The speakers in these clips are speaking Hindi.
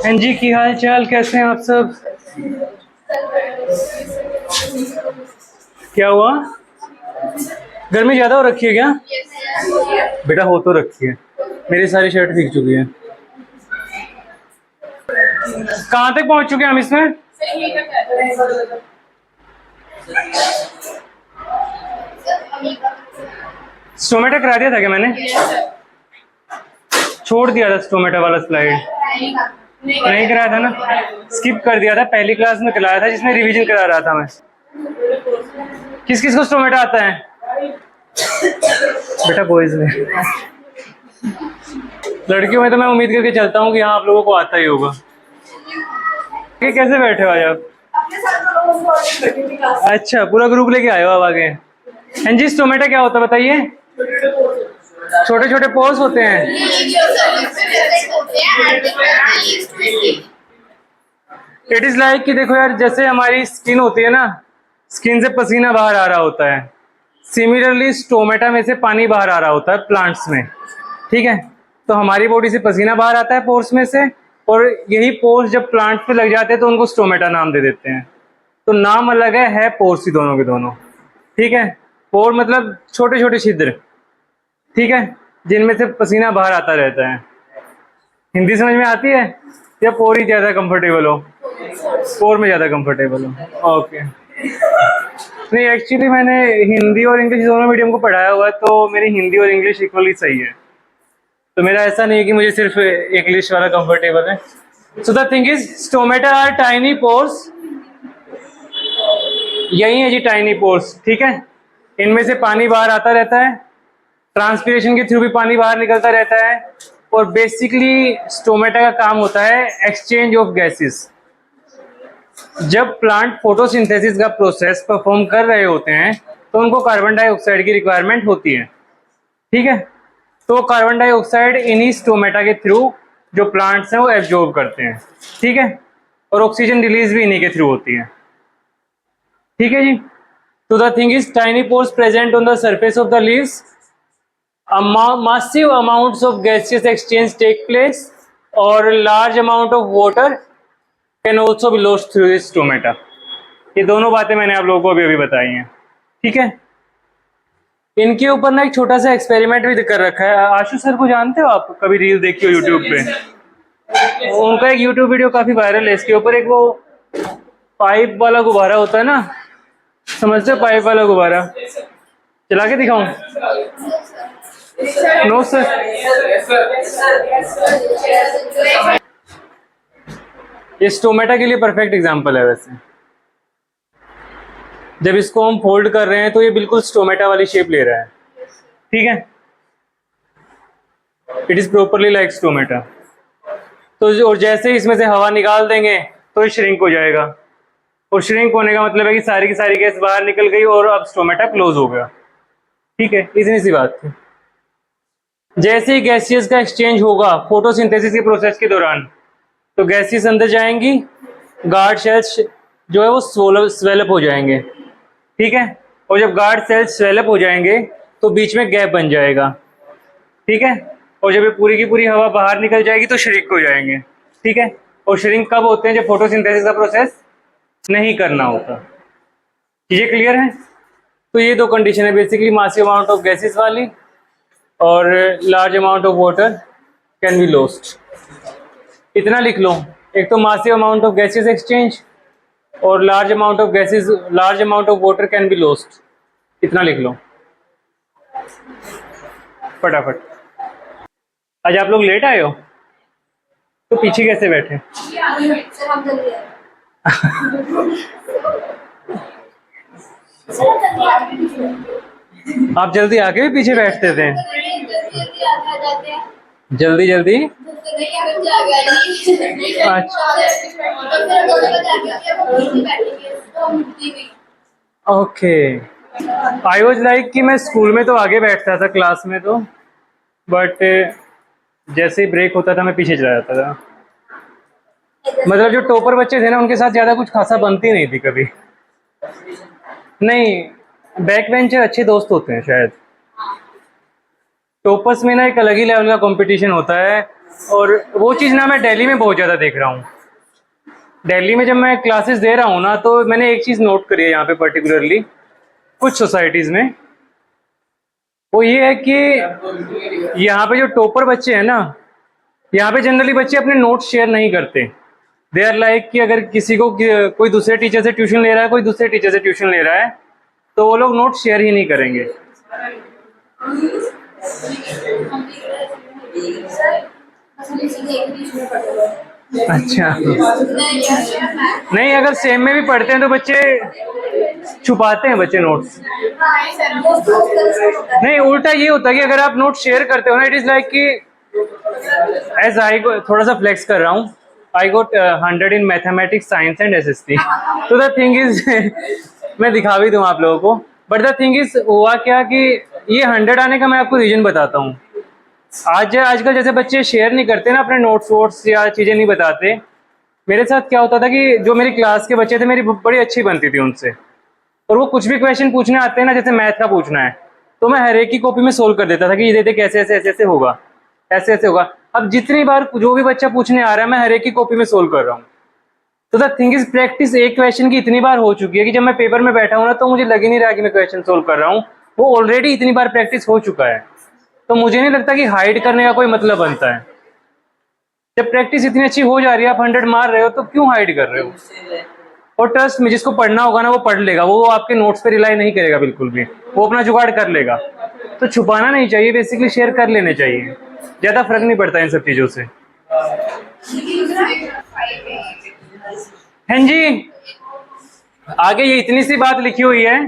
हाँ जी, की हाल चाल, कैसे हैं आप सब? क्या हुआ? गर्मी ज्यादा हो रखी है क्या? बेटा हो तो रखी है, मेरी सारी शर्ट भीग चुकी है। कहाँ तक पहुंच चुके हैं हम इसमें? स्टोमेटा करा दिया था क्या मैंने? छोड़ दिया था स्टोमेटा वाला स्लाइड। नहीं कराया था ना, स्किप कर दिया था। पहली क्लास में कराया था जिसमें रिवीजन करा रहा था मैं। किस किस को स्टोमेटा आता है? बेटा बॉयज में, लड़कियों में तो मैं उम्मीद करके चलता हूँ कि हाँ आप लोगों को आता ही होगा। ये कैसे बैठे हो आज आप? अच्छा, पूरा ग्रुप लेके आए हो आप आगे। हाँ जी, स्टोमेटा क्या होता है बताइए? छोटे छोटे पोर्स होते हैं। इट इज लाइक कि देखो यार, जैसे हमारी स्किन होती है ना, स्किन से पसीना बाहर आ रहा होता है। सिमिलरली स्टोमेटा में से पानी बाहर आ रहा होता है प्लांट्स में। ठीक है, तो हमारी बॉडी से पसीना बाहर आता है पोर्स में से, और यही पोर्स जब प्लांट पे लग जाते हैं तो उनको स्टोमेटा नाम दे देते हैं। तो नाम अलग है पोर्स ही दोनों के दोनों। ठीक है, पोर मतलब छोटे छोटे छिद्र, ठीक है, जिनमें से पसीना बाहर आता रहता है। हिंदी समझ में आती है या पोर ही ज्यादा कंफर्टेबल हो? पोर में ज्यादा कंफर्टेबल हो, ओके। नहीं, एक्चुअली मैंने हिंदी और इंग्लिश दोनों मीडियम को पढ़ाया हुआ है, तो मेरी हिंदी और इंग्लिश इक्वली सही है। तो मेरा ऐसा नहीं है कि मुझे सिर्फ इंग्लिश वाला कंफर्टेबल है। So the thing is, stomata are tiny pores. यही है जी टाइनी पोर्स, ठीक है। इनमें से पानी बाहर आता रहता है, ट्रांसपीरेशन के थ्रू भी पानी बाहर निकलता रहता है। और बेसिकली स्टोमेटा का काम होता है एक्सचेंज ऑफ गैसेस। जब प्लांट फोटोसिंथेसिस का प्रोसेस परफॉर्म कर रहे होते हैं तो उनको कार्बन डाइऑक्साइड की रिक्वायरमेंट होती है, ठीक है। तो कार्बन डाइऑक्साइड इन्हीं स्टोमेटा के थ्रू जो प्लांट्स हैं वो एब्जॉर्ब करते हैं, ठीक है। और ऑक्सीजन रिलीज भी इन्हीं के थ्रू होती है, ठीक है जी। तो the thing is, tiny pores present on the surface of the leaves, massive amounts of gaseous exchange take place, और large amount of water can also be lost through this stomata। ये दोनों बातें मैंने आप लोगों को अभी अभी बताई हैं, ठीक है। इनके ऊपर ना एक छोटा सा एक्सपेरिमेंट भी कर रखा है। आशु सर को जानते हो आप? कभी रील देखी हो यूट्यूब पे? उनका एक यूट्यूब वीडियो काफी वायरल है। इसके ऊपर एक वो पाइप वाला गुब्बारा होता है ना, समझते हो? पाइप वाला गुब्बारा चला के दिखाऊं? No sir. ये स्टोमेटा के लिए परफेक्ट एग्जांपल है। वैसे जब इसको हम फोल्ड कर रहे हैं तो ये बिल्कुल स्टोमेटा वाली शेप ले रहा है, ठीक है। It is properly like stomata. तो और जैसे ही इसमें से हवा निकाल देंगे तो ये श्रिंक हो जाएगा, और श्रिंक होने का मतलब है कि सारी की सारी गैस बाहर निकल गई और अब स्टोमेटा क्लोज हो गया, ठीक है। इतनी सी बात थी। जैसे ही गैसियस का एक्सचेंज होगा फोटोसिंथेसिस के प्रोसेस के दौरान, तो गैसेस अंदर जाएंगी, गार्ड सेल्स जो है वो स्वेलअप हो जाएंगे, ठीक है। और जब गार्ड सेल्स स्वेलअप हो जाएंगे तो बीच में गैप बन जाएगा, ठीक है। और जब ये पूरी की पूरी हवा बाहर निकल जाएगी तो श्रिंक हो जाएंगे, ठीक है। और श्रिंक कब होते हैं? जब फोटोसिंथेसिस का प्रोसेस नहीं करना होता। चीजें क्लियर हैं? तो ये दो कंडीशन है basically, massive amount of gases वाली और large amount of water can be lost. इतना लिख लो, एक तो massive amount of gases exchange और large amount of gases, large amount of water can be lost. इतना लिख लो फटाफट। आज आप लोग लेट आए हो तो पीछे कैसे बैठे? आप जल्दी आके भी पीछे बैठते थे? जल्दी जल्दी? ओके, आई वॉज लाइक कि मैं स्कूल में तो आगे बैठता था क्लास में तो, बट जैसे ही ब्रेक होता था मैं पीछे चला जाता था। मतलब जो टॉपर बच्चे थे ना उनके साथ ज्यादा कुछ खासा बनती नहीं थी कभी। नहीं, बैक बेंचर अच्छे दोस्त होते हैं शायद। टॉपर्स में ना एक अलग ही लेवल का कंपटीशन होता है। और वो चीज़ ना मैं दिल्ली में बहुत ज़्यादा देख रहा हूँ। दिल्ली में जब मैं क्लासेस दे रहा हूँ ना, तो मैंने एक चीज़ नोट करी है यहाँ पे पर्टिकुलरली कुछ सोसाइटीज़ में। वो ये है कि यहाँ पे जो टॉपर बच्चे हैं ना, यहाँ पे जनरली बच्चे अपने नोट्स शेयर नहीं करते। दे आर लाइक कि अगर किसी को कोई दूसरे टीचर से ट्यूशन ले रहा है, कोई दूसरे टीचर से ट्यूशन ले रहा है, तो वो लोग नोट शेयर ही नहीं करेंगे। अच्छा, नहीं अगर सेम में भी पढ़ते हैं तो बच्चे छुपाते हैं बच्चे नोट्स। नहीं, उल्टा ये होता है कि अगर आप नोट शेयर करते हो ना, इट इज लाइक कि एज आई थोड़ा सा फ्लेक्स कर रहा हूँ, आई गोट 100 in mathematics, science and SST. तो द थिंग इज मैं दिखा भी दूँ आप लोगों को, बट द थिंग इज हुआ क्या कि ये 100 आने का मैं आपको रीजन बताता हूँ। आजकल जैसे बच्चे शेयर नहीं करते ना अपने नोट्स वोट्स या चीज़ें नहीं बताते। मेरे साथ क्या होता था कि जो मेरी क्लास के बच्चे थे, मेरी बड़ी अच्छी बनती थी उनसे, और वो कुछ भी क्वेश्चन पूछने आते हैं ना, जैसे मैथ का पूछना है, तो मैं हर एक की कॉपी में सोल्व कर देता था कि ये देते कैसे ऐसे ऐसे ऐसे होगा, ऐसे ऐसे होगा। अब जितनी बार जो भी बच्चा पूछने आ रहा है, मैं हर एक की कॉपी में सोल्व कर रहा हूँ। तो द थिंग इज, प्रैक्टिस एक क्वेश्चन की इतनी बार हो चुकी है कि जब मैं पेपर में बैठा हूँ ना, तो मुझे लग ही नहीं रहा कि मैं क्वेश्चन सोल्व कर रहा हूँ। वो ऑलरेडी इतनी बार प्रैक्टिस हो चुका है। तो मुझे नहीं लगता कि हाइड करने का कोई मतलब बनता है। जब प्रैक्टिस इतनी अच्छी हो जा रही है, आप 100 मार रहे हो, तो क्यों हाइड कर रहे हो? और ट्रस्ट में, जिसको पढ़ना होगा ना वो पढ़ लेगा, वो आपके नोट्स पे रिलाई नहीं करेगा बिल्कुल भी, वो अपना जुगाड़ कर लेगा। तो छुपाना नहीं चाहिए, बेसिकली शेयर कर लेने चाहिए, ज्यादा फर्क नहीं पड़ता इन सब चीजों से। हाँ जी, आगे ये इतनी सी बात लिखी हुई है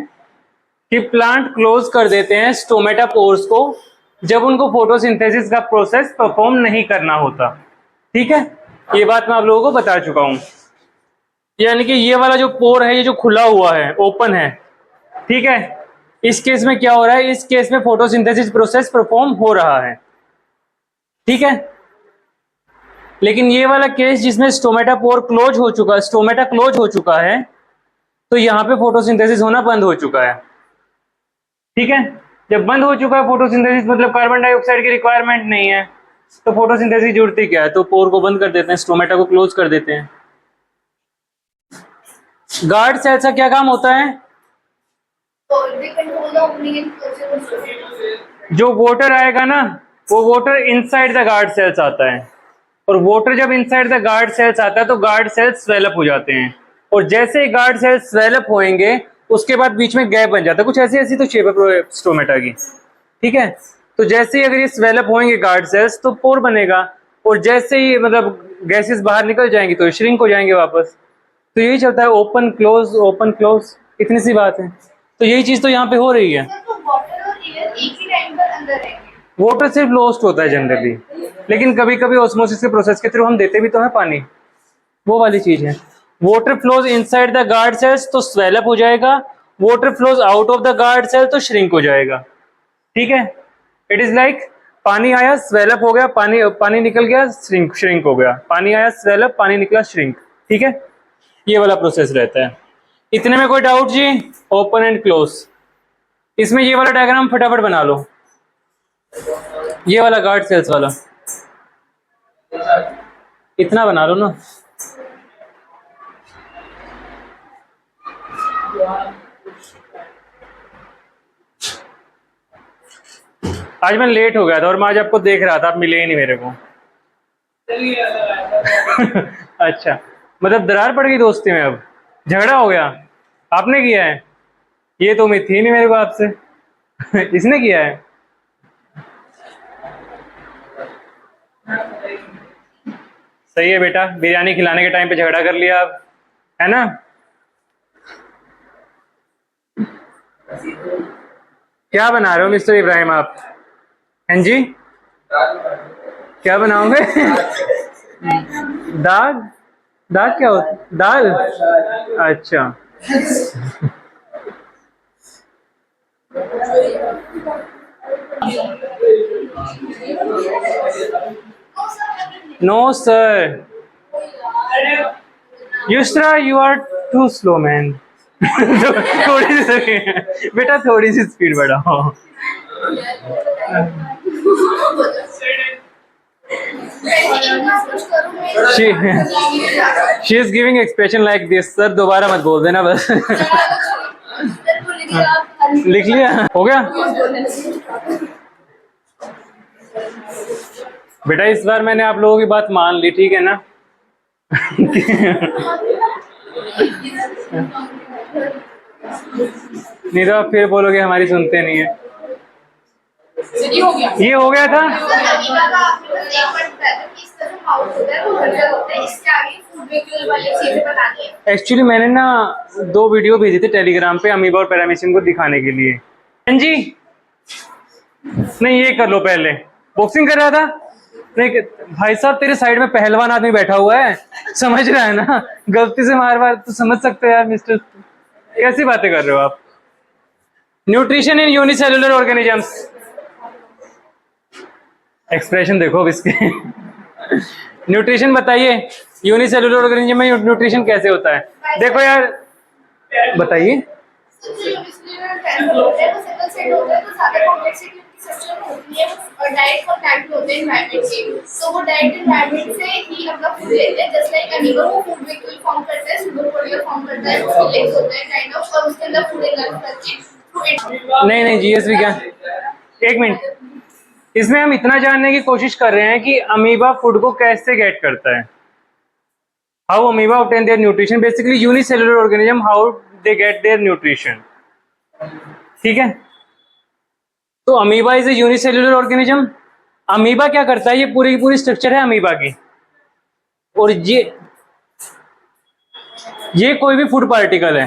कि प्लांट क्लोज कर देते हैं स्टोमेटा पोर्स को जब उनको फोटोसिंथेसिस का प्रोसेस परफॉर्म नहीं करना होता। ठीक है, ये बात मैं आप लोगों को बता चुका हूं। यानी कि ये वाला जो पोर है, ये जो खुला हुआ है, ओपन है, ठीक है, इस केस में क्या हो रहा है, इस केस में फोटोसिंथेसिस प्रोसेस परफॉर्म हो रहा है। ठीक है, लेकिन ये वाला केस जिसमें स्टोमेटा पोर क्लोज हो चुका है, स्टोमेटा क्लोज हो चुका है, तो यहां पे फोटोसिंथेसिस होना बंद हो चुका है। ठीक है, जब बंद हो चुका है फोटोसिंथेसिस, मतलब कार्बन डाइऑक्साइड की रिक्वायरमेंट नहीं है, तो फोटोसिंथेसिस की जरूरत ही क्या है? तो पोर को बंद कर देते हैं, स्टोमेटा को क्लोज कर देते हैं। गार्ड सेल्स का क्या काम होता है? जो वाटर आएगा ना, वो water inside the guard sales आता है, और वाटर जब इनसाइड द गार्ड सेल्स आता है तो गार्ड सेल्स स्वेलअप हो जाते हैं, और जैसे ही गार्ड सेल्स स्वेलअप होंगे, उसके बाद बीच में गैप बन जाता है, कुछ ऐसी ऐसी तो शेप है स्टोमेटा की। ठीक है, तो जैसे ही अगर ये स्वेलअप होंगे गार्ड सेल्स, तो पोर बनेगा, और जैसे ही मतलब गैसेस बाहर निकल जाएंगी तो श्रिंक हो जाएंगे वापस। तो यही चलता है, ओपन क्लोज ओपन क्लोज, इतनी सी बात है। तो यही चीज तो यहाँ पे हो रही है। वाटर सिर्फ लॉस्ट होता है जनरली, लेकिन कभी कभी ऑस्मोसिस के प्रोसेस के थ्रू हम देते भी तो हैं पानी, वो वाली चीज है। Water flows inside the guard cells तो स्वेलअप हो जाएगा, water flows out of the guard cell तो श्रिंक हो जाएगा। ठीक है, इट इज लाइक पानी आया स्वेलअप हो गया, पानी निकल गया श्रिंक हो गया, पानी आया स्वेलअप, पानी निकला श्रिंक। ठीक है, ये वाला प्रोसेस रहता है। इतने में कोई डाउट जी? Open and close. इसमें ये वाला डायग्राम फटाफट बना लो, ये वाला गार्ड सेल्स वाला, इतना बना लो ना। आज मैं लेट हो गया था और मैं आज आपको देख रहा था, आप मिले ही नहीं मेरे को। अच्छा, मतलब दरार पड़ गई दोस्ती में, अब झगड़ा हो गया? आपने किया है? ये तो उम्मीद थी नहीं मेरे को आपसे। इसने किया है? सही है बेटा, बिरयानी खिलाने के टाइम पे झगड़ा कर लिया आप, है ना? क्या बना रहे हो मिस्टर इब्राहिम आप? हैं जी, क्या बनाओगे? दाग? दाग क्या होता? दाल? अच्छा। No sir, Yusra you are too slow man. थोड़ी सी बेटा, थोड़ी सी स्पीड बढ़ाओ। She is giving expression like this. Sir दोबारा मत बोल देना बस। लिख लिया, हो गया बेटा। इस बार मैंने आप लोगों की बात मान ली, ठीक है ना? नहीं तो आप फिर बोलोगे हमारी सुनते नहीं है। ये हो गया था। एक्चुअली मैंने ना 2 वीडियो भेजे थे टेलीग्राम पे अमीबा और पैरामीशियम को दिखाने के लिए। हाँ जी, नहीं ये कर लो पहले। बॉक्सिंग कर रहा था? नहीं भाई साहब, तेरे साइड में पहलवान आदमी बैठा हुआ है, समझ रहा है ना? गलती से मार बार तो समझ सकते हो यार मिस्टर, कैसी बातें कर रहे हो आप? Nutrition in unicellular organisms. Expression देखो अब इसके। न्यूट्रिशन बताइए, यूनिसेलुलर ऑर्गेनिज्म में न्यूट्रिशन कैसे होता है? देखो यार बताइए। नहीं नहीं जीएस विज्ञान, एक मिनट। इसमें हम इतना जानने की कोशिश कर रहे हैं कि अमीबा फूड को कैसे गेट करता है। How amoeba obtain their nutrition, basically unicellular organism how they get their nutrition. ठीक है, तो amoeba is a unicellular organism. Amoeba क्या करता है, ये पूरी की पूरी स्ट्रक्चर है अमीबा की। और ये कोई भी फूड पार्टिकल है,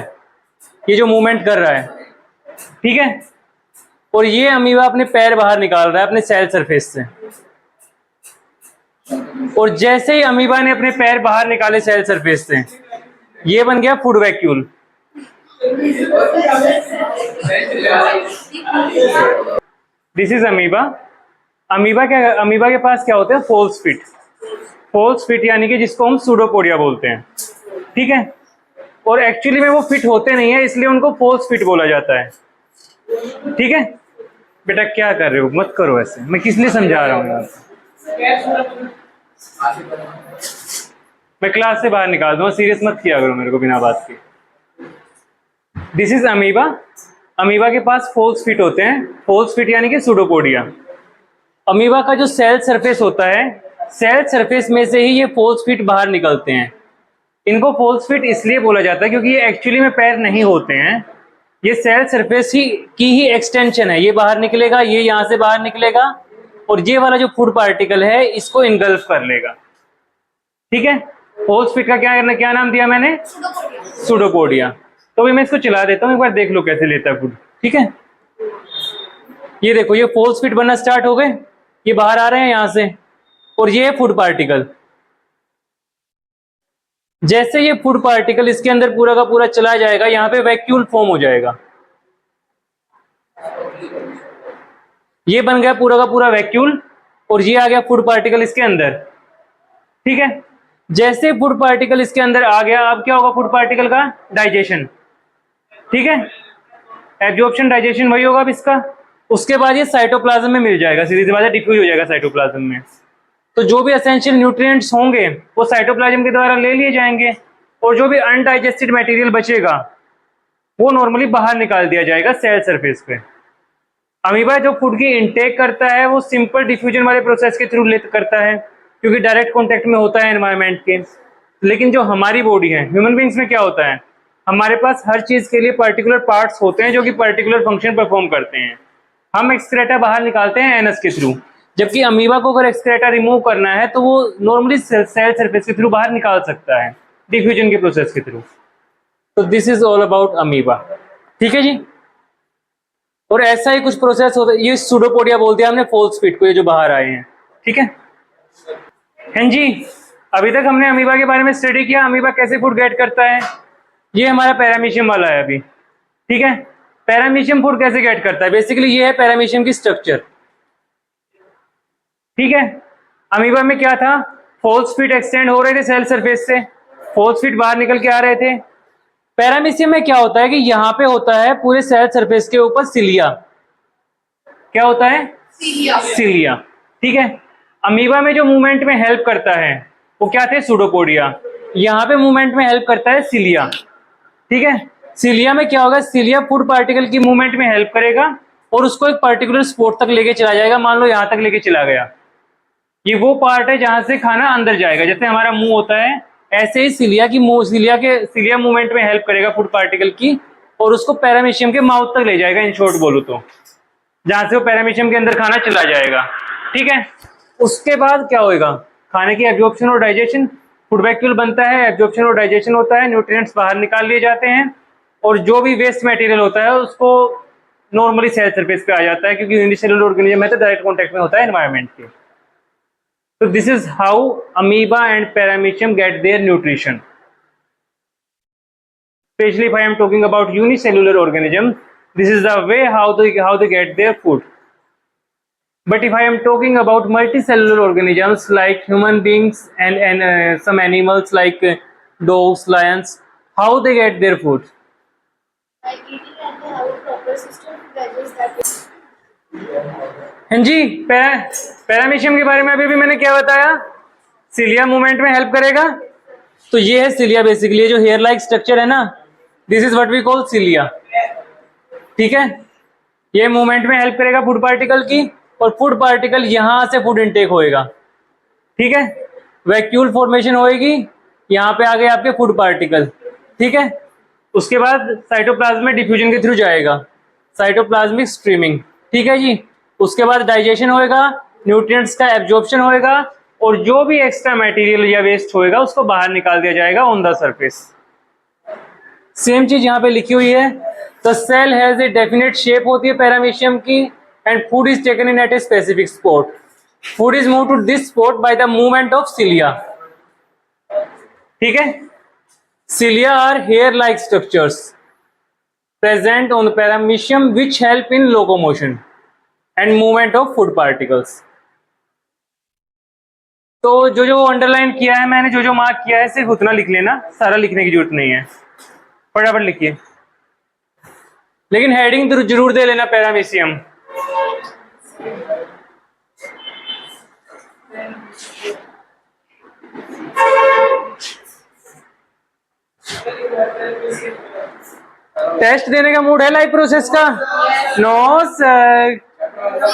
ये जो मूवमेंट कर रहा है, ठीक है। और ये अमीबा अपने पैर बाहर निकाल रहा है अपने सेल सरफेस से। और जैसे ही अमीबा ने अपने पैर बाहर निकाले सेल सरफेस से, ये बन गया food vacuole. This is amoeba. Amoeba के पास क्या होता है? False fit. फोल्स फिट यानी कि जिसको हम सूडोपोडिया बोलते हैं, ठीक है। और एक्चुअली में वो फिट होते नहीं है, इसलिए उनको फोल्स फिट बोला जाता है, ठीक है। बेटा क्या कर रहे हो, मत करो ऐसे, मैं किस लिए समझा रहा हूँ यार। मैं क्लास से बाहर निकाल दूंगा, सीरियस मत किया करो मेरे को बिना बात के। This is amoeba. अमीबा के पास फोल्स फिट होते हैं। फोल्स फिट यानी कि सूडोपोडिया। अमीबा का जो सेल सरफेस होता है, सेल सरफेस में से ही ये फोल्स फिट बाहर निकलते हैं। इनको फोल्स फिट इसलिए बोला जाता है क्योंकि ये एक्चुअली में पैर नहीं होते हैं, ये सेल सरफेस की ही एक्सटेंशन है। ये बाहर निकलेगा, ये यहां से बाहर निकलेगा, और ये वाला जो फूड पार्टिकल है इसको इनगल्फ कर लेगा, ठीक है। फोल्स फिट का क्या नाम दिया मैंने? सूडोपोडिया। तो भी मैं इसको चला देता हूँ, एक बार देख लो कैसे लेता है फूड, ठीक है। ये देखो, ये फोल्स फिट बनना स्टार्ट हो गए, ये बाहर आ रहे हैं यहां से, और ये है फूड पार्टिकल। जैसे ये फूड पार्टिकल इसके अंदर पूरा का पूरा चला जाएगा, यहां पे वैक्यूल फॉर्म हो जाएगा। ये बन गया पूरा का पूरा वैक्यूल, और ये आ गया फूड पार्टिकल इसके अंदर, ठीक है। जैसे फूड पार्टिकल इसके अंदर आ गया, अब क्या होगा फूड पार्टिकल का? डाइजेशन, ठीक है। एब्जॉर्प्शन डाइजेशन वही होगा अब इसका। उसके बाद ये साइटोप्लाज्म में मिल जाएगा, सीधी सी बात है, डिफ्यूज हो जाएगा साइटोप्लाज्म में। तो जो भी एसेंशियल न्यूट्रिएंट्स होंगे वो साइटोप्लाज्म के द्वारा ले लिए जाएंगे, और जो भी अनडाइजेस्टेड मटेरियल बचेगा वो नॉर्मली बाहर निकाल दिया जाएगा सेल सरफेस पे। अमीबा जो फूड की इनटेक करता है वो सिंपल डिफ्यूजन वाले प्रोसेस के थ्रू करता है, क्योंकि डायरेक्ट कॉन्टेक्ट में होता है एनवायरनमेंट के। लेकिन जो हमारी बॉडी है, ह्यूमन बींग्स में क्या होता है, हमारे पास हर चीज के लिए पर्टिकुलर पार्ट्स होते हैं जो कि पर्टिकुलर फंक्शन परफॉर्म करते हैं। हम एक्सक्रेटा बाहर निकालते हैं एनस के थ्रू, जबकि अमीबा को अगर एक्सक्रेटा रिमूव करना है तो वो नॉर्मली सेल सरफेस के थ्रू बाहर निकाल सकता है, डिफ्यूजन के प्रोसेस के थ्रू। तो this is all about amoeba, ठीक है जी। और ऐसा ही कुछ प्रोसेस होता है, ये सूडोपोडिया बोलते हैं हमने फोल्स फिट को, ये जो बाहर आए हैं, ठीक है। हैं जी, अभी तक हमने अमीबा के बारे में स्टडी किया, अमीबा कैसे फूड गेट करता है। ये हमारा पैरामीशियम वाला है अभी, ठीक है। पैरामीशियम फूड कैसे गेट करता है, बेसिकली ये है पैरामीशियम की स्ट्रक्चर, ठीक है। अमीबा में क्या था, फोल्स फिट एक्सटेंड हो रहे थे सेल सरफेस से, फोल्स फिट बाहर निकल के आ रहे थे। पैरामीशियम में क्या होता है कि यहां पे होता है पूरे सेल सरफेस के ऊपर सिलिया। क्या होता है? सिलिया, ठीक है। अमीबा में जो मूवमेंट में हेल्प करता है वो क्या थे, सूडोपोडिया। यहाँ पे मूवमेंट में हेल्प करता है सिलिया। ठीक है, सिलिया में क्या होगा, सिलिया फूड पार्टिकल की मूवमेंट में हेल्प करेगा और उसको एक पर्टिकुलर स्पॉट तक लेके चला जाएगा। मान लो यहाँ तक लेके चला गया, ये वो पार्ट है जहां से खाना अंदर जाएगा। जैसे हमारा मुंह होता है, ऐसे ही सिलिया मूवमेंट में हेल्प करेगा फूड पार्टिकल की और उसको पैरामीशियम के माउथ तक ले जाएगा, इन शॉर्ट बोलो तो, जहां से वो पैरामीशियम के अंदर खाना चला जाएगा। ठीक है, उसके बाद क्या होएगा, खाने की एब्जॉर्प्शन और डाइजेशन। फूड वैक्यूल बनता है, एब्जॉर्प्शन और डाइजेशन होता है, न्यूट्रिएंट्स बाहर निकाल लिए जाते हैं और जो भी वेस्ट मटेरियल होता है उसको नॉर्मली सेल सरफेस पे आ जाता है, क्योंकि यूनिसेलुलर ऑर्गेनिज्म है तो डायरेक्ट कॉन्टेक्ट में होता है एनवायरनमेंट के। So this is how amoeba and paramecium get their nutrition. Especially if I am talking about unicellular organisms, this is the way how they get their food. But if I am talking about multicellular organisms like human beings and some animals like dogs, lions, how they get their food? Like eating and they have a proper system to digest that. हाँ जी, पैरामीशियम के बारे में अभी भी मैंने क्या बताया, सिलिया मूवमेंट में हेल्प करेगा। तो ये है सिलिया, बेसिकली जो हेयर लाइक स्ट्रक्चर है ना, this is what we call cilia. ठीक है, ये मूवमेंट में हेल्प करेगा फूड पार्टिकल की और फूड पार्टिकल यहां से फूड इनटेक होएगा। ठीक है, वैक्यूल फॉर्मेशन होएगी, यहाँ पे आ गए आपके फूड पार्टिकल। ठीक है, उसके बाद साइटोप्लाज्म में डिफ्यूजन के थ्रू जाएगा, साइटोप्लाज्मिक स्ट्रीमिंग। ठीक है जी, उसके बाद डाइजेशन होएगा, न्यूट्रिएंट्स का एब्जॉर्प्शन होएगा और जो भी एक्स्ट्रा मटेरियल या वेस्ट होएगा उसको बाहर निकाल दिया जाएगा ऑन द सरफेस। सेम चीज यहाँ पे लिखी हुई है, the cell has a definite shape होती है पैरामीशियम की and food is taken in at a specific spot. Food is move to this spot by the movement of cilia. ठीक है, cilia are hair like structures present on the paramecium which help in locomotion and movement of food particles. तो जो जो अंडरलाइन किया है मैंने, जो जो मार्क किया है, सिर्फ उतना लिख लेना, सारा लिखने की जरूरत नहीं है, फटाफट लिखिए। लेकिन हेडिंग जरूर दे लेना पैरामीशियम। टेस्ट देने का मूड है लाइव प्रोसेस का? नो सर,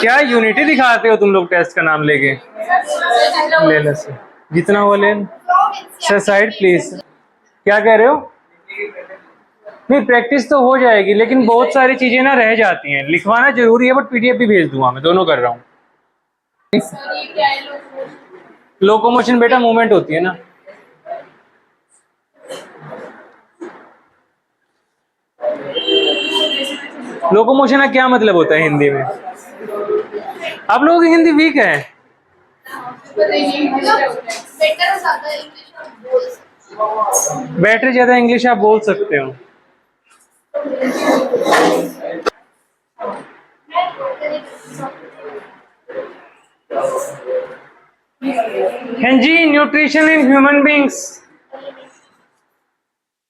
क्या यूनिटी दिखाते हो तुम लोग टेस्ट का नाम लेके? ले लो सर, जितना हो ले सर। साइड प्लीज, क्या कह रहे हो? नहीं, प्रैक्टिस तो हो जाएगी लेकिन बहुत सारी चीजें ना रह जाती हैं, लिखवाना जरूरी है, बट पीडीएफ भी भेज दूंगा मैं, दोनों कर रहा हूँ। लोकोमोशन बेटा मूवमेंट होती है ना। लोकोमोशन का क्या मतलब होता है हिंदी में? आप लोगों की हिंदी वीक है। बेटर ज्यादा इंग्लिश आप बोल सकते हो। हाँ जी, न्यूट्रिशन इन ह्यूमन बींग्स,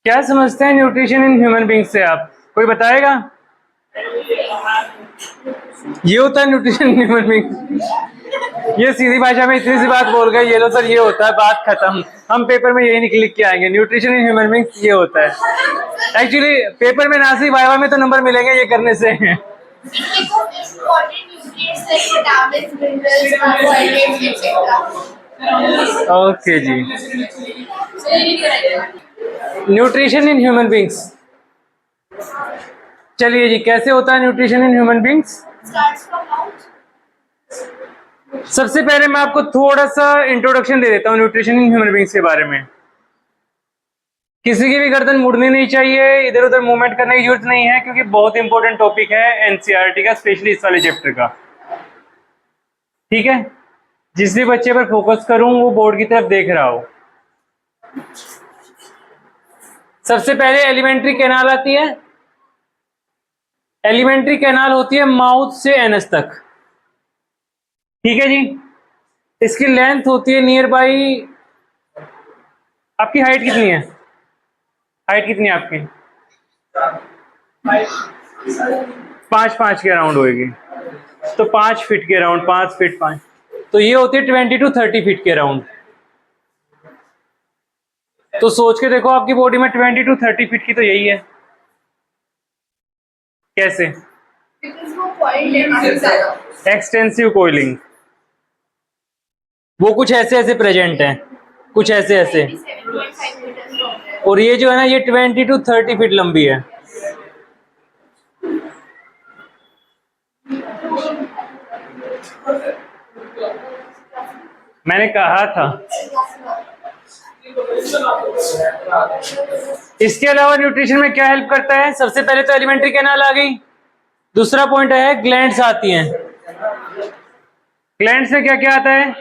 क्या समझते हैं न्यूट्रिशन इन ह्यूमन बींग्स से आप? कोई बताएगा? ये होता है न्यूट्रिशन इन ह्यूमन बींग्स। ये सीधी भाषा में इतनी सी बात बोल गए, ये लो सर ये होता है, बात खत्म। हम पेपर में यही लिख के आएंगे, न्यूट्रिशन इन ह्यूमन बींग्स ये होता है। एक्चुअली पेपर में ना, सी वाइवा में तो नंबर मिलेंगे ये करने से। ओके जी, न्यूट्रिशन इन ह्यूमन बींग्स, चलिए जी, कैसे होता है न्यूट्रिशन इन ह्यूमन बींग्स? सबसे पहले मैं आपको थोड़ा सा इंट्रोडक्शन दे देता हूँ न्यूट्रिशन इन ह्यूमन बींग्स के बारे में। किसी की भी गर्दन मुड़नी नहीं चाहिए, इधर उधर मूवमेंट करने की जरूरत नहीं है, क्योंकि बहुत इंपॉर्टेंट टॉपिक है एनसीईआरटी का, स्पेशली इस वाले चैप्टर का। ठीक है, जिस भी बच्चे पर फोकस करूं वो बोर्ड की तरफ देख रहा हो। सबसे पहले एलिमेंट्री कैनाल आती है। एलिमेंट्री कैनाल होती है माउथ से एनस तक। ठीक है जी, इसकी लेंथ होती है नियर बाई, आपकी हाइट कितनी है? हाइट कितनी है आपकी? 5'5" के अराउंड होएगी, तो 5 फीट के अराउंड, 5 फीट 5, तो ये होती है 20 to 30 फीट के अराउंड। तो सोच के देखो आपकी बॉडी में 20 to 30 फीट की तो यही है। कैसे? Because वो coiled है काफी ज्यादा। एक्सटेंसिव कोइलिंग, वो कुछ ऐसे ऐसे प्रेजेंट है, कुछ ऐसे ऐसे, 7.5 meters long है। और ये जो है ना ये 20 to 30 फीट लंबी है। मैंने कहा था। इसके अलावा न्यूट्रिशन में क्या हेल्प करता है? सबसे पहले तो एलिमेंट्री कैनाल आ गई, दूसरा पॉइंट है ग्लैंड्स आती हैं। ग्लैंड्स में क्या क्या आता है?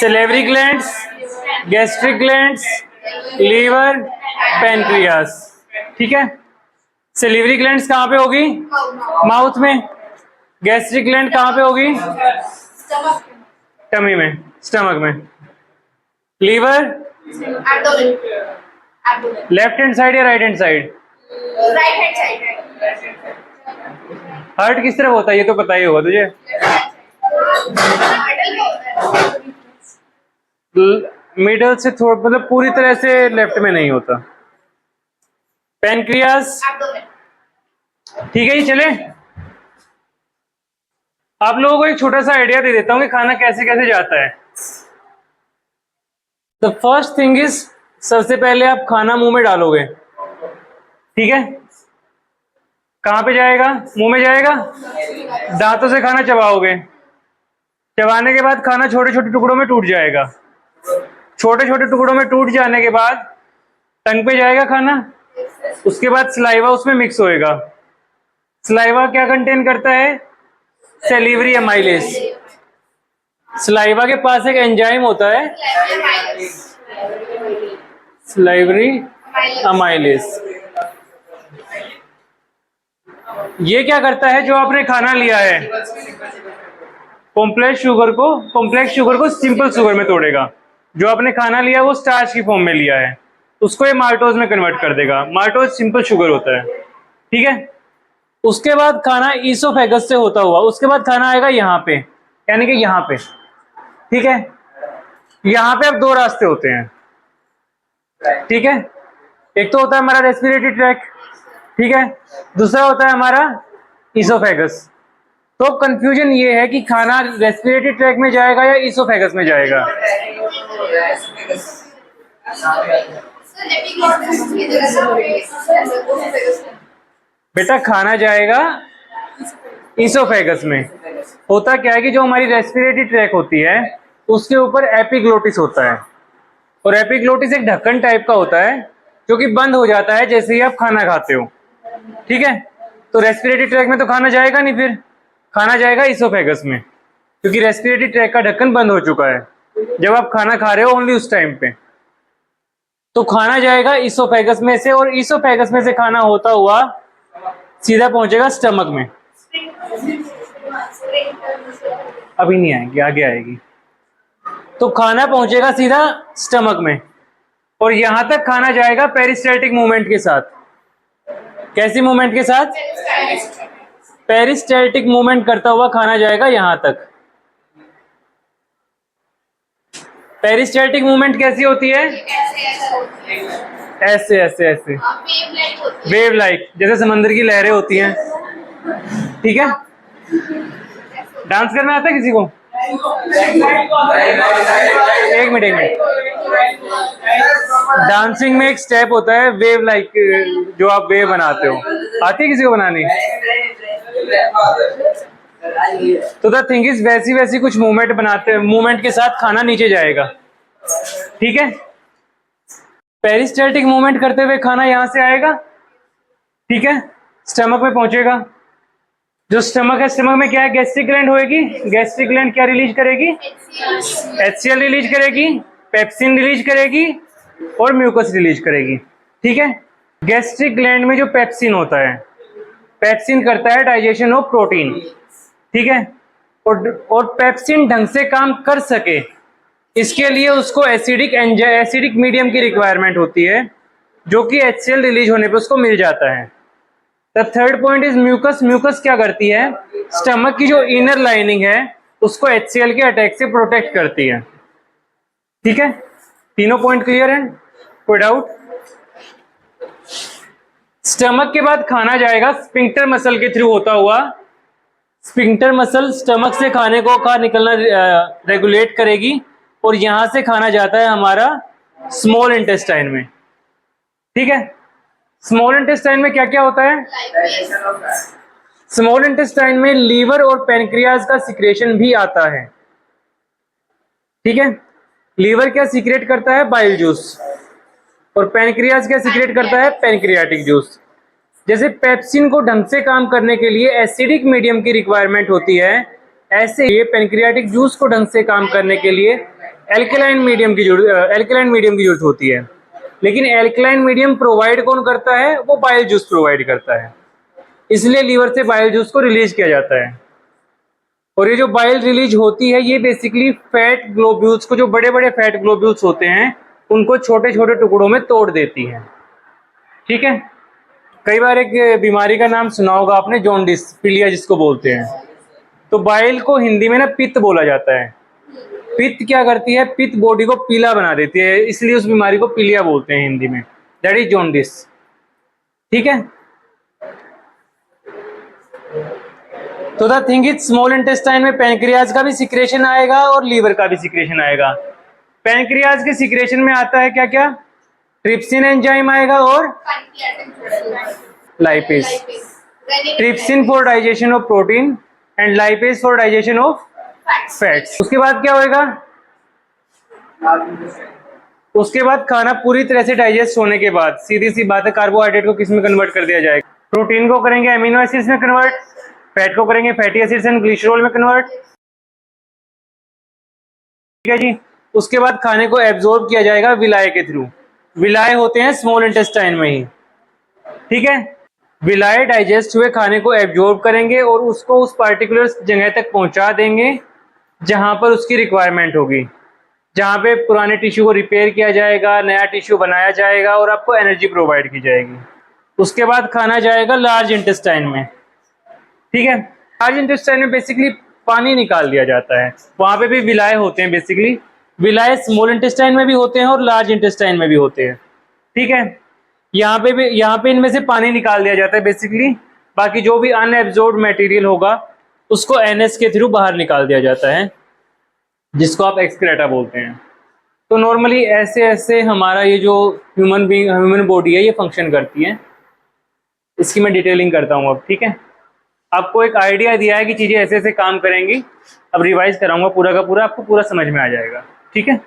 Salivary glands, gastric glands, liver, pancreas. ठीक है, सलेवरी ग्लैंड्स कहाँ पे होगी? माउथ में। गैस्ट्रिक ग्लैंड कहाँ पे होगी? Stomach, टमी में, स्टमक में। Liver abdomen, abdomen, left hand side या right hand side? right hand side, heart किस तरफ होता है ये तो पता ही होगा तुझे। middle में होता है। मिडल से थोड़ा मतलब पूरी तरह से लेफ्ट में नहीं होता। पैनक्रियास, Abdomen, ठीक है, ये चले। आप लोगों को एक छोटा सा आइडिया दे देता हूँ कि खाना कैसे कैसे जाता है। द फर्स्ट थिंग इज, सबसे पहले आप खाना मुंह में डालोगे, ठीक है? कहाँ पे जाएगा? मुंह में जाएगा। दांतों से खाना चबाओगे, चबाने के बाद खाना छोटे छोटे टुकड़ों में टूट जाएगा। छोटे छोटे टुकड़ों में टूट जाने के बाद टंग पे जाएगा खाना, उसके बाद सलाइवा उसमें मिक्स होएगा। सलाइवा क्या कंटेन करता है? Salivary amylase. सलाइवा के पास एक एंजाइम होता है सलाइवरी अमाइलेज। ये क्या करता है? जो आपने खाना लिया है कॉम्प्लेक्स शुगर को सिंपल शुगर में तोड़ेगा। जो आपने खाना लिया वो स्टार्च की फॉर्म में लिया है, उसको ये माल्टोज में कन्वर्ट कर देगा। माल्टोज सिंपल शुगर होता है, ठीक है? उसके बाद खाना ईसोफेगस से होता हुआ उसके बाद खाना आएगा यहाँ पे, यानी कि यहाँ पे, ठीक है? यहाँ पे अब दो रास्ते होते हैं, ठीक है? एक तो होता है हमारा रेस्पिरेटरी ट्रैक, ठीक है? दूसरा होता है हमारा ईसोफेगस। तो कंफ्यूजन ये है कि खाना रेस्पिरेटरी ट्रैक में जाएगा या ईसोफेगस में जाएगा। So epiglottis की जगह से बेटा खाना जाएगा ईसोफेगस में। होता क्या है कि जो हमारी रेस्पिरेटरी ट्रैक होती है उसके ऊपर एपिग्लोटिस होता है, और एपिग्लोटिस एक ढक्कन टाइप का होता है जो कि बंद हो जाता है जैसे ही आप खाना खाते हो, ठीक है? तो रेस्पिरेटरी ट्रैक में तो खाना जाएगा नहीं, फिर खाना जाएगा ईसोफेगस में, क्योंकि रेस्पिरेटरी ट्रैक का ढक्कन बंद हो चुका है जब आप खाना खा रहे हो ओनली उस टाइम पे। तो खाना जाएगा ईसोफेगस में से, और ईसोफेगस में से खाना होता हुआ सीधा पहुंचेगा स्टमक में। अभी नहीं आएगी, आगे आएगी। तो खाना पहुंचेगा सीधा स्टमक में, और यहां तक खाना जाएगा पेरिस्टैल्टिक मूवमेंट के साथ। कैसी मूवमेंट के साथ? पेरिस्टैल्टिक मूवमेंट करता हुआ खाना जाएगा यहां तक। पेरिस्टैल्टिक मूवमेंट कैसी होती है? ऐसे ऐसे ऐसे, वेव लाइक, जैसे समंदर की लहरें होती हैं, ठीक है? डांस करना आता है किसी को? एक मिनट। डांसिंग में एक स्टेप होता है वेव लाइक, जो आप वेव बनाते हो, आती है किसी को बनानी? तो द थिंग इज वैसी वैसी कुछ मूवमेंट बनाते हैं, मूवमेंट के साथ खाना नीचे जाएगा, ठीक है? पेरिस्टैल्टिक मूवमेंट करते हुए खाना यहां से आएगा, ठीक है? स्टमक में पहुंचेगा। जो स्टमक है, स्टमक में क्या है? गैस्ट्रिक ग्लैंड होएगी। गैस्ट्रिक ग्लैंड क्या रिलीज करेगी? HCl रिलीज करेगी, पेप्सिन रिलीज करेगी, और म्यूकस रिलीज करेगी, ठीक है? गैस्ट्रिक ग्लैंड में जो पेप्सिन होता है, पेप्सिन करता है डाइजेशन ऑफ प्रोटीन, ठीक है? और पेप्सिन ढंग से काम कर सके इसके लिए उसको एसिडिक मीडियम की रिक्वायरमेंट होती है, जो कि HCl रिलीज होने पे उसको मिल जाता है। The third point is mucus. Mucus क्या करती है? स्टमक की जो इनर लाइनिंग है उसको HCl के अटैक से प्रोटेक्ट करती है। ठीक है, तीनों पॉइंट क्लियर है? कोई डाउट? स्टमक के बाद खाना जाएगा स्फिंक्टर मसल के थ्रू होता हुआ। स्फिंक्टर मसल स्टमक से खाने को का निकलना रेगुलेट करेगी और यहां से खाना जाता है हमारा स्मॉल इंटेस्टाइन में। ठीक है, स्मॉल इंटेस्टाइन में क्या क्या होता है? स्मॉल इंटेस्टाइन में लीवर और पैनक्रियाज का सिक्रेशन भी आता है। ठीक है, लीवर क्या सीक्रेट करता है? Bile juice. और पैनक्रियाज क्या सीक्रेट करता है? Pancreatic juice. जैसे पेप्सिन को ढंग से काम करने के लिए एसिडिक मीडियम की रिक्वायरमेंट होती है, ऐसे ये पैनक्रियाटिक जूस को ढंग से काम करने के लिए एल्कलाइन मीडियम की जरूरत होती है। लेकिन एल्कलाइन मीडियम प्रोवाइड कौन करता है? वो बाइल जूस प्रोवाइड करता है। इसलिए लीवर से बाइल जूस को रिलीज किया जाता है। और ये जो बाइल रिलीज होती है ये बेसिकली फैट ग्लोब्यूल्स को, जो बड़े बड़े फैट ग्लोब्यूल्स होते हैं, उनको छोटे छोटे टुकड़ों में तोड़ देती है। ठीक है, कई बार एक बीमारी का नाम सुना होगा आपने, जॉन्डिस, पीलिया जिसको बोलते हैं। तो बाइल को हिंदी में ना पित्त बोला जाता है। पित्त क्या करती है? पित्त बॉडी को पीला बना देती है, इसलिए उस बीमारी को पीलिया बोलते हैं हिंदी में, दैट इज जॉन्डिस। ठीक है, तो the thing is small intestine में पैनक्रियाज का भी सिक्रेशन आएगा और लीवर का भी सिक्रेशन आएगा। पैनक्रियाज के सिक्रेशन में आता है क्या क्या? ट्रिप्सिन एंजाइम आएगा और lipase. Trypsin for digestion of protein and lipase for digestion of fats. उसके बाद क्या होएगा? उसके बाद खाना पूरी तरह से डाइजेस्ट होने के बाद सीधी सी बात है, कार्बोहाइड्रेट को किस में कन्वर्ट कर दिया जाएगा? प्रोटीन को करेंगे अमीनो एसिड्स में कन्वर्ट, फैट को करेंगे फैटी एसिड्स एंड ग्लिसरॉल में कन्वर्ट। ठीक है जी, उसके बाद खाने को एब्जॉर्ब किया जाएगा विलाय के थ्रू। विलाय होते हैं स्मॉल इंटेस्टाइन में ही। ठीक है, विलाय डाइजेस्ट हुए खाने को एब्जॉर्ब करेंगे और उसको उस पार्टिकुलर जगह तक पहुंचा देंगे जहां पर उसकी रिक्वायरमेंट होगी, जहां पे पुराने टिश्यू को रिपेयर किया जाएगा, नया टिश्यू बनाया जाएगा और आपको एनर्जी प्रोवाइड की जाएगी। उसके बाद खाना जाएगा लार्ज इंटेस्टाइन में। ठीक है, लार्ज इंटेस्टाइन में बेसिकली पानी निकाल दिया जाता है, वहां पे भी विलाय होते हैं। बेसिकली विलाय स्मॉल इंटेस्टाइन में भी होते हैं और लार्ज इंटेस्टाइन में भी होते हैं। ठीक है, यहाँ पे इनमें से पानी निकाल दिया जाता है बेसिकली। बाकी जो भी अनएब्जॉर्ब्ड मटेरियल होगा उसको एनएस के थ्रू बाहर निकाल दिया जाता है, जिसको आप एक्सक्रेटा बोलते हैं। तो नॉर्मली ऐसे ऐसे हमारा ये जो ह्यूमन बॉडी है ये फंक्शन करती है। इसकी मैं डिटेलिंग करता हूँ अब। ठीक है, आपको एक आइडिया दिया है कि चीजें ऐसे ऐसे काम करेंगी। अब रिवाइज कराऊंगा पूरा का पूरा, आपको पूरा समझ में आ जाएगा। ठीक है,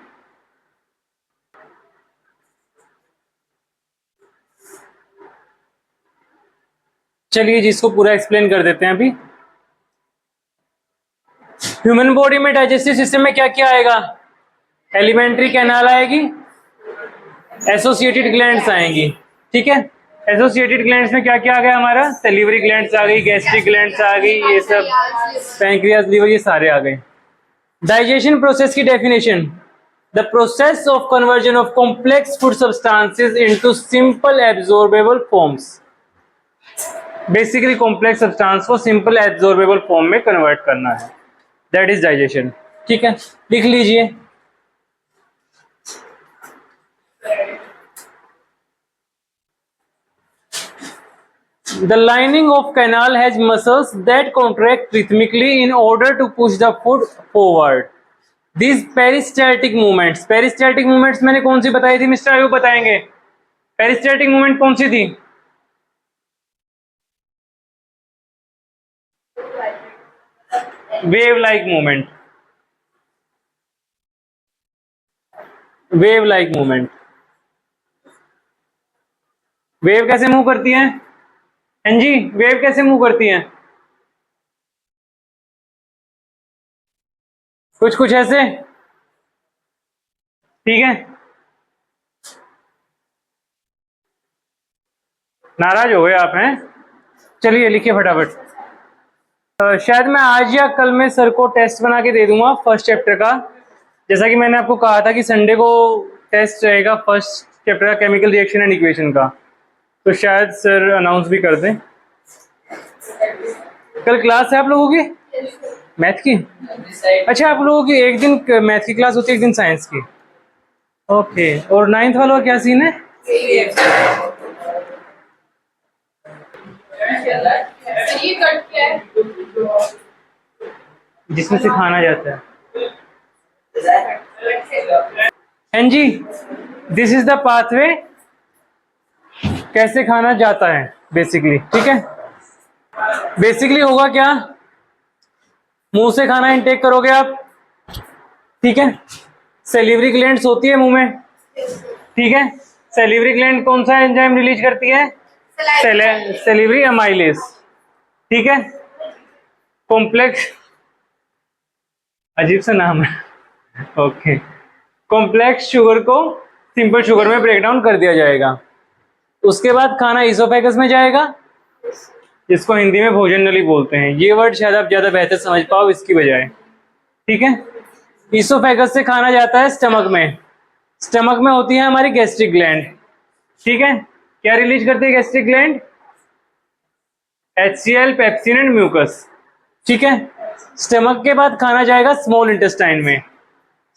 चलिए जिसको पूरा एक्सप्लेन कर देते हैं अभी। ह्यूमन बॉडी में डाइजेस्टिव सिस्टम में क्या क्या आएगा? एलिमेंट्री कैनाल आएगी, एसोसिएटेड ग्लैंड्स आएंगी। ठीक है, एसोसिएटेड ग्लैंड्स में क्या क्या आ गया हमारा? सेलिवरी ग्लैंड्स आ गई, गैस्ट्रिक ग्लैंड्स आ गई, ये सब पैंक्रियास, लीवर, ये सारे आ गए। डाइजेशन प्रोसेस की definition: the process of conversion of complex food substances into simple absorbable forms. Basically complex substance को सिंपल एब्जॉर्बेबल फॉर्म में कन्वर्ट करना है, दैट इज डाइजेशन। ठीक है, लिख लीजिए। The lining of canal has muscles that contract rhythmically in order to push the food forward. These peristaltic movements मैंने कौन सी बताई थी? मिस्टर आयु बताएंगे। पेरिस्टैल्टिक मूवमेंट कौन सी थी? Wave like movement. Wave like movement. Wave कैसे मूव करती हैं? हाँ जी, वेव कैसे मूव करती हैं? कुछ कुछ ऐसे। ठीक है, नाराज हो गए आप हैं? चलिए लिखिए फटाफट। शायद मैं आज या कल में सर को टेस्ट बना के दे दूंगा फर्स्ट चैप्टर का। जैसा कि मैंने आपको कहा था कि संडे को टेस्ट रहेगा फर्स्ट चैप्टर का, केमिकल रिएक्शन एंड इक्वेशन का, तो शायद सर अनाउंस भी कर दें। कल क्लास है आप लोगों की? मैथ की? अच्छा, आप लोगों की एक दिन मैथ की क्लास होती है, एक दिन साइंस की? ओके। और 9th वालों का क्या सीन है? ये कट क्या है? जिसमें सिखाना जाता है। हाँ जी, दिस इज द पाथवे, कैसे खाना जाता है बेसिकली। ठीक है, बेसिकली होगा क्या, मुंह से खाना इनटेक करोगे आप। ठीक है, सेलिवरी ग्लैंड्स होती है मुंह में। ठीक है, सेलिवरी ग्लैंड कौन सा एंजाइम रिलीज करती है? Salivary amylase. ठीक है, कॉम्प्लेक्स, अजीब सा नाम है। ओके, कॉम्प्लेक्स शुगर को सिंपल शुगर में ब्रेक डाउन कर दिया जाएगा। उसके बाद खाना इसोफेगस में जाएगा, जिसको हिंदी में भोजन नली बोलते हैं। ये वर्ड शायद आप ज्यादा बेहतर समझ पाओ इसकी बजाय। ठीक है, इसोफेगस से खाना जाता है स्टमक में। स्टमक में होती है हमारी गैस्ट्रिक ग्लैंड। ठीक है, क्या रिलीज करती है gastric gland? HCl, pepsin and mucus. ठीक है, स्टमक के बाद खाना जाएगा स्मॉल इंटेस्टाइन में।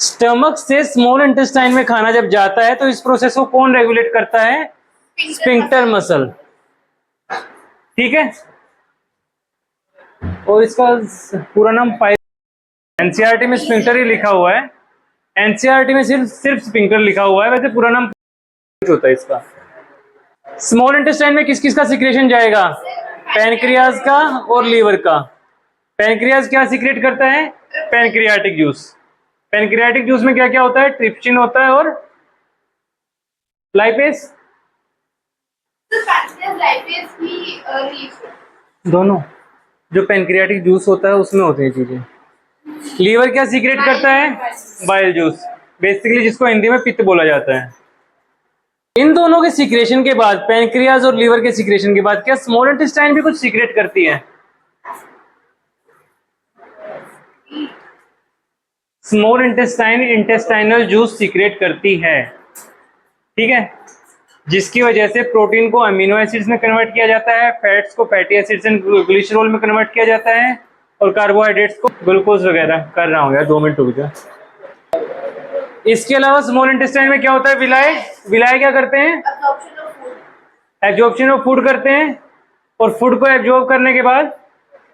स्टमक से स्मॉल इंटेस्टाइन में खाना जब जाता है तो इस प्रोसेस को कौन रेगुलेट करता है? Sphincter muscle. ठीक है, और इसका पूरा नाम एनसीईआरटी में स्फिंक्टर ही लिखा हुआ है। एनसीईआरटी में सिर्फ सिर्फ स्फिंक्टर लिखा हुआ है, वैसे पूरा नाम होता है इसका। स्मॉल इंटेस्टाइन में किस किस का सिक्रेशन जाएगा? पैनक्रियाज का और लीवर का। पैनक्रियाज क्या सीक्रेट करता है? Pancreatic juice. पैनक्रियाटिक जूस में क्या क्या होता है? ट्रिप्सिन होता है और लाइपेज। दोनों, जो पैनक्रियाटिक जूस होता है उसमें होती है चीजें। लीवर क्या सीक्रेट करता है? बाइल जूस, बेसिकली जिसको हिंदी में पित्त बोला जाता है। इन दोनों के सीक्रेशन के बाद, पैनक्रियाज और लीवर के सीक्रेशन के बाद, क्या स्मॉल इंटेस्टाइन भी कुछ सीक्रेट करती है? Small intestine intestinal juice secrete करती है। ठीक है, जिसकी वजह से प्रोटीन को अमीनो एसिड्स में कन्वर्ट किया जाता है, फैट्स को फैटी एसिड्स एंड ग्लिसरॉल में कन्वर्ट किया जाता है, और कार्बोहाइड्रेट्स को ग्लूकोज वगैरह। कर रहा हूँ यार, 2 मिनट रुक जा। इसके अलावा स्मॉल इंटेस्टाइन में क्या होता है? विलाय। विलाय क्या करते हैं? एब्जॉर्प्शन ऑफ फूड करते हैं, और फूड को एब्जॉर्ब करने के बाद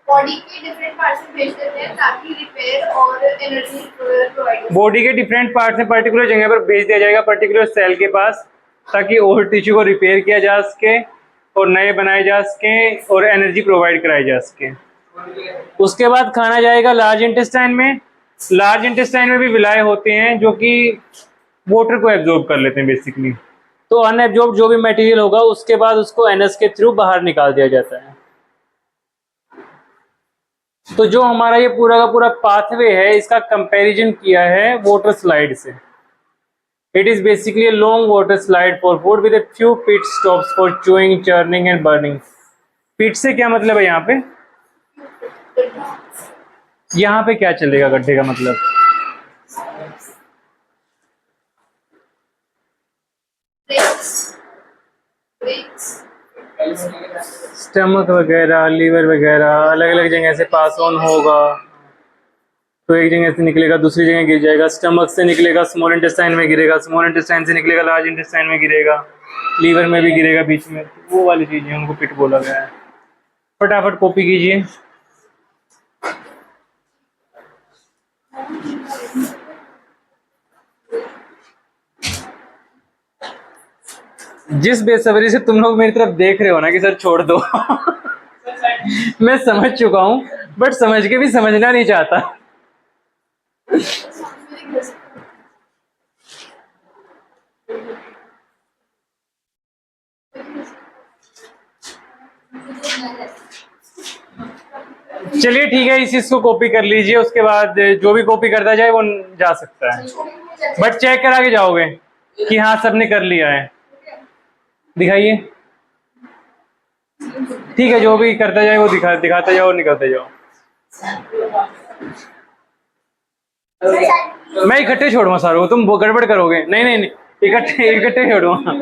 बॉडी के डिफरेंट पार्ट्स में भेज देते हैं ताकि रिपेयर और एनर्जी प्रोवाइड हो। बॉडी के डिफरेंट पार्ट्स में पर्टिकुलर जगह पर भेज दिया जाएगा, पर्टिकुलर सेल के पास, ताकि ओल्ड टिश्यू को रिपेयर किया जा सके और नए बनाए जा सके और एनर्जी प्रोवाइड कराई जा सके। उसके बाद खाना जाएगा लार्ज इंटेस्टाइन में। लार्ज इंटेस्टाइन में भी विलाय होते हैं जो कि वाटर को एब्जॉर्ब कर लेते हैं बेसिकली। तो अनएब्जॉर्ब जो भी मटेरियल होगा उसके बाद उसको एनएस के थ्रू बाहर निकाल दिया जाता है। तो जो हमारा ये पूरा का पूरा पाथवे है, इसका कंपैरिजन किया है वाटर स्लाइड से। It is basically a long water slide for food with a few pit stops for chewing, churning and burning. पिट से क्या मतलब है यहाँ पे? यहाँ पे क्या चलेगा गड्ढे का मतलब? स्टमक वगैरह, लीवर वगैरह अलग अलग जगह से पास ऑन होगा। तो एक जगह से निकलेगा दूसरी जगह गिर जाएगा। स्टमक से निकलेगा स्मॉल इंटेस्टाइन में गिरेगा, स्मॉल इंटेस्टाइन से निकलेगा लार्ज इंटेस्टाइन में गिरेगा, लीवर में भी गिरेगा बीच में। वो वाली चीजें उनको पिट बोला गया है। फटाफट कॉपी कीजिए। जिस बेसब्री से तुम लोग मेरी तरफ देख रहे हो ना कि सर छोड़ दो मैं समझ चुका हूं, बट समझ के भी समझना नहीं चाहता। चलिए ठीक है, इस चीज को कॉपी कर लीजिए। उसके बाद जो भी कॉपी करता जाए वो जा सकता है, बट चेक करा के जाओगे कि हाँ सबने कर लिया है। दिखाइए। ठीक है, जो भी करता जाए वो दिखाता जाओ और निकलते जाओ। मैं इकट्ठे छोड़ूंगा सारों को, तुम गड़बड़ करोगे। नहीं नहीं नहीं, इकट्ठे इकट्ठे छोड़ूंगा।